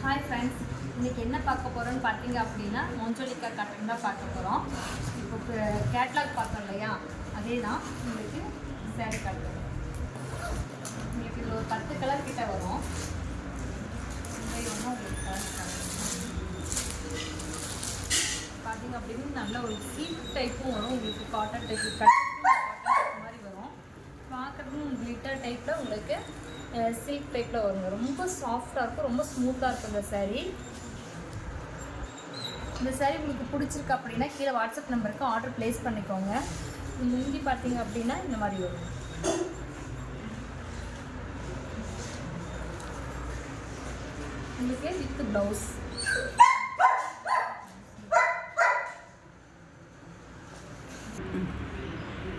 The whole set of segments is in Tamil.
ஹாய் ஃப்ரெண்ட்ஸ், இன்றைக்கி என்ன பார்க்க போகிறோன்னு பார்த்தீங்க அப்படின்னா மஞ்சளிக்கா காட்டன் தான் பார்க்க போகிறோம். இப்போ கேட்லாக் பார்த்தோம் இல்லையா, அதே தான் உங்களுக்கு சேரீ காட்டன். உங்களுக்கு இதில் ஒரு 10 கலர் கிட்ட வரும். ஒன்றும் உங்களுக்கு கலர் பார்த்தீங்க அப்படின்னு நல்ல ஒரு சில்க் டைப்பும் வரும். உங்களுக்கு காட்டன் டைப்பு காட்டன் மாதிரி வரும். பார்க்குறதும் கிளிட்டர் டைப்பில் உங்களுக்கு சில்க் டைப்பில் வருங்க. ரொம்ப சாஃப்டாக இருக்கும், ரொம்ப ஸ்மூத்தாக இருக்கும் இந்த சாரீ. இந்த சாரீ உங்களுக்கு பிடிச்சிருக்கு அப்படின்னா கீழே வாட்ஸ்அப் நம்பருக்கு ஆர்டர் ப்ளேஸ் பண்ணிக்கோங்க. முந்தி பார்த்தீங்க அப்படின்னா இந்த மாதிரி வரும். உங்களுக்கு வித் ப்ளவுஸ்.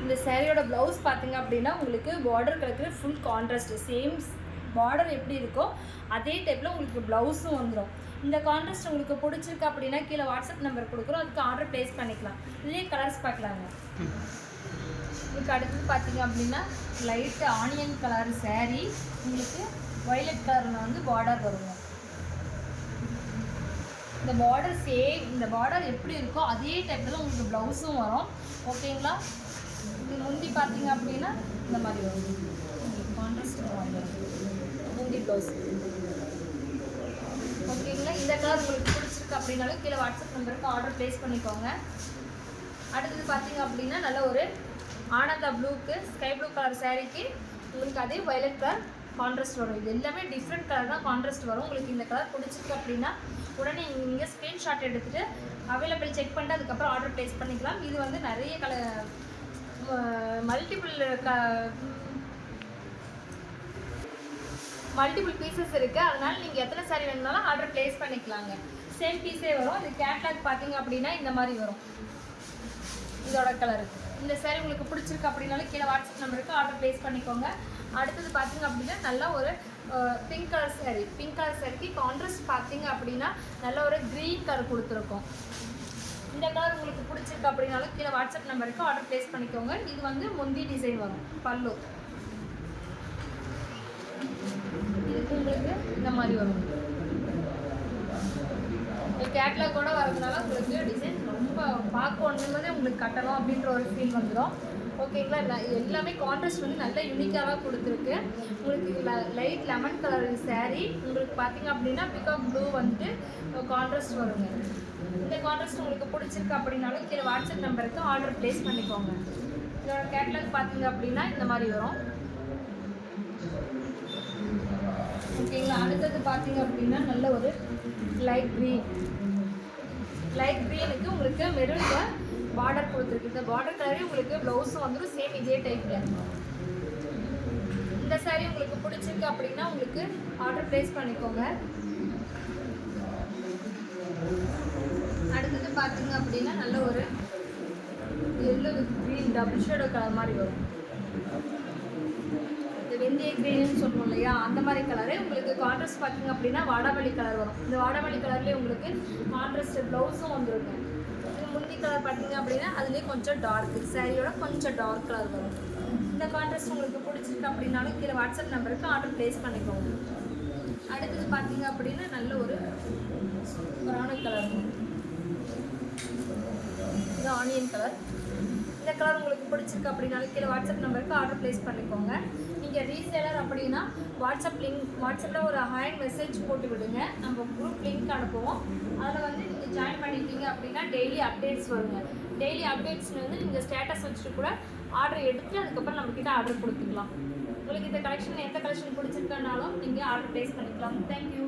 இந்த சாரியோட ப்ளவுஸ் பார்த்தீங்க அப்படின்னா உங்களுக்கு பார்டர் கிடைக்கிற ஃபுல் கான்ட்ராஸ்ட், சேம் பார்டர் எப்படி இருக்கோ அதே டைப்பில் உங்களுக்கு ப்ளவுஸும் வந்துடும். இந்த கான்ட்ராஸ்ட் உங்களுக்கு பிடிச்சிருக்கு அப்படின்னா கீழே வாட்ஸ்அப் நம்பர் கொடுக்குறோம், அதுக்கு ஆர்டர் ப்ளேஸ் பண்ணிக்கலாம். இதுலேயே கலர்ஸ் பார்க்கலாங்க. இதுக்கு அடுத்தது பார்த்தீங்க அப்படின்னா லைட் ஆனியன் கலர் சாரீ, உங்களுக்கு வயலட் கலரில் வந்து பார்டர் வருங்க. இந்த பார்டர் சேம், இந்த பார்டர் எப்படி இருக்கோ அதே டைப்பில் உங்களுக்கு ப்ளவுஸும் வரும். ஓகேங்களா? இது முந்தி பார்த்தீங்க அப்படின்னா இந்த மாதிரி வரும். கான்ட்ராஸ்ட் முந்தி ப்ளவுஸ். ஓகேங்களா? இந்த கலர் உங்களுக்கு பிடிச்சிருக்கு அப்படின்னாலும் கீழே வாட்ஸ்அப் நம்பருக்கு ஆர்டர் ப்ளேஸ் பண்ணிக்கோங்க. அடுத்தது பார்த்தீங்க அப்படின்னா நல்ல ஒரு ஆனந்தா ப்ளூக்கு ஸ்கை ப்ளூ கலர் சாரீக்கு உங்களுக்கு அதே வயலட் கலர் கான்ட்ராஸ்ட் வரும். இது எல்லாமே டிஃப்ரெண்ட் கலர் தான் கான்ட்ராஸ்ட் வரும். உங்களுக்கு இந்த கலர் பிடிச்சிருக்கு அப்படின்னா உடனே நீங்கள் ஸ்க்ரீன்ஷாட் எடுத்துகிட்டு அவைலபிள் செக் பண்ணிட்டு அதுக்கப்புறம் ஆர்டர் ப்ளேஸ் பண்ணிக்கலாம். இது வந்து நிறைய கலர் மல்டிபிள் பீசஸ் இருக்குது. அதனால் நீங்கள் எத்தனை சாரீ வேணுனாலும் ஆர்டர் ப்ளேஸ் பண்ணிக்கலாங்க. சேம் பீஸே வரும். இது கேட்லாக் பார்த்தீங்க அப்படின்னா இந்த மாதிரி வரும். இதோட கலர் இந்த சாரீ உங்களுக்கு பிடிச்சிருக்கு அப்படின்னாலும் கீழே வாட்ஸ்அப் நம்பருக்கு ஆர்டர் ப்ளேஸ் பண்ணிக்கோங்க. அடுத்தது பார்த்தீங்க அப்படின்னா நல்ல ஒரு pink colour sari. Pink colour சாரீக்கு கான்ட்ராஸ்ட் பார்த்தீங்க அப்படின்னா நல்ல ஒரு க்ரீன் கலர் கொடுத்துருக்கோம். இந்த கலர் உங்களுக்கு பிடிச்சிருக்கு அப்படின்னாலும் கீழே வாட்ஸ்அப் நம்பருக்கு ஆர்டர் ப்ளேஸ் பண்ணிக்கோங்க. இது வந்து முந்தி டிசைன் வரும். பல்லு இதுக்கு உங்களுக்கு இந்த மாதிரி வரும். கேட்லாக் கூட வரதுனால உங்களுக்கு டிசைன் ரொம்ப பார்க்க ஒன்றுமே உங்களுக்கு கட்டணும் அப்படின்ற ஒரு ஃபீல் வந்துடும். ஓகேங்களா? எல்லாமே கான்ட்ராஸ்ட் வந்து நல்ல யூனிக்காக கொடுத்துருக்கு. உங்களுக்கு லைட் லெமன் கலர் சாரீ உங்களுக்கு பார்த்தீங்க அப்படின்னா பிகாக் ப்ளூ வந்துட்டு கான்ட்ராஸ்ட் வருங்க. இந்த கான்ட்ராஸ்ட் உங்களுக்கு பிடிச்சிருக்கு அப்படின்னாலும் கீழே வாட்ஸ்அப் நம்பருக்கு ஆர்டர் ப்ளேஸ் பண்ணிக்கோங்க. இதோட கேட்லாக் பார்த்தீங்க அப்படின்னா இந்த மாதிரி வரும். ஓகேங்களா? அடுத்தது பார்த்தீங்க அப்படின்னா நல்ல ஒரு லைட் க்ரீனுக்கு உங்களுக்கு மெரூனில் பார்டர் கொடுத்துருக்கு. இந்த பார்டர் கலரே உங்களுக்கு ப்ளவுஸும் வந்துடும் சேம் இதே டைப்பில். இந்த சாரீ உங்களுக்கு பிடிச்சிருக்கு அப்படின்னா உங்களுக்கு ஆர்டர் ப்ளேஸ் பண்ணிக்கோங்க. அடுத்தது பார்த்தீங்க அப்படின்னா நல்ல ஒரு yellow with green double shadow colour மாதிரி வரும். இந்த வெந்தய க்ரீன்னு சொல்லுவோம் இல்லையா, அந்த மாதிரி கலரு உங்களுக்கு கான்ட்ராஸ்ட் பார்த்தீங்க அப்படின்னா வாடாமல்லி கலர் வரும். இந்த வாடாமல்லி கலர்லேயே உங்களுக்கு கான்ட்ராஸ்ட் ப்ளவுஸும் வந்துருக்கு. இது முந்தி கலர் பார்த்தீங்க அப்படின்னா அதுலேயே கொஞ்சம் டார்க் சாரியோட கொஞ்சம் டார்க் கலர் வரும். இந்த கான்ட்ராஸ்ட் உங்களுக்கு பிடிச்சிருக்கு அப்படின்னாலும் கீழே வாட்ஸ்அப் நம்பருக்கு ஆர்டர் ப்ளேஸ் பண்ணிக்கோங்க. அடுத்தது பார்த்தீங்க அப்படின்னா நல்ல ஒரு ப்ரௌன் கலர், இது ஆனியன் கலர். இந்த கலர் உங்களுக்கு பிடிச்சிருக்கு அப்படின்னாலும் கீழே வாட்ஸ்அப் நம்பருக்கு ஆர்டர் ப்ளேஸ் பண்ணிக்கோங்க. நீங்கள் ரீசேலர் அப்படின்னா வாட்ஸ்அப்பில் ஒரு ஹாய் மெசேஜ் போட்டு விடுங்க, நம்ம குரூப் லிங்க் அனுப்புவோம். அதில் வந்து நீங்கள் ஜாயின் பண்ணிட்டீங்க அப்படின்னா டெய்லி அப்டேட்ஸ் வருங்க. டெய்லி அப்டேட்ஸில் வந்து நீங்கள் ஸ்டேட்டஸ் வச்சுட்டு கூட ஆர்டர் எடுத்துகிட்டு அதுக்கப்புறம் நம்மக்கிட்ட ஆர்டர் கொடுத்துக்கலாம். உங்களுக்கு இந்த கலெக்ஷன் எந்த கலெக்ஷன் பிடிச்சிருக்கனாலும் நீங்கள் ஆர்டர் ப்ளேஸ் பண்ணிக்கலாம். தேங்க்யூ.